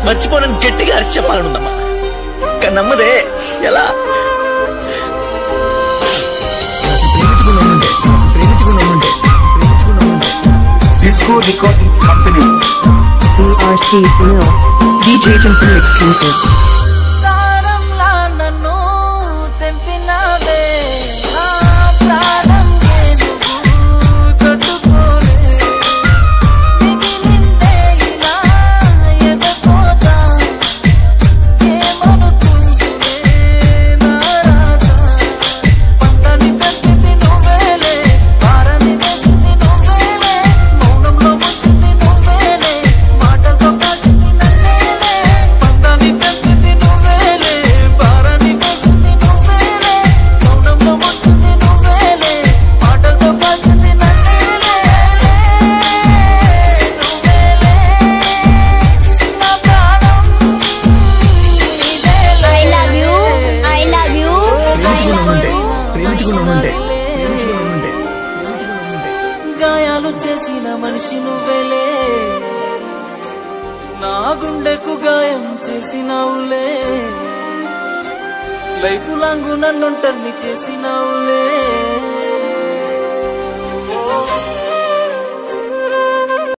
మర్చిపోనని గట్టిగా అరిచి చెప్పాలనుందమ్మా, కానీ నమ్మదే. ఎలా? Disco Recording Company, DRC Sunil, DJ Temple exclusive. గాయాలు చేసిన మనిషి నువ్వేలే, నా గుండెకు గాయం చేసినావులే, లైఫ్ లాంగ్ నన్నుంటర్ని చేసినావులే.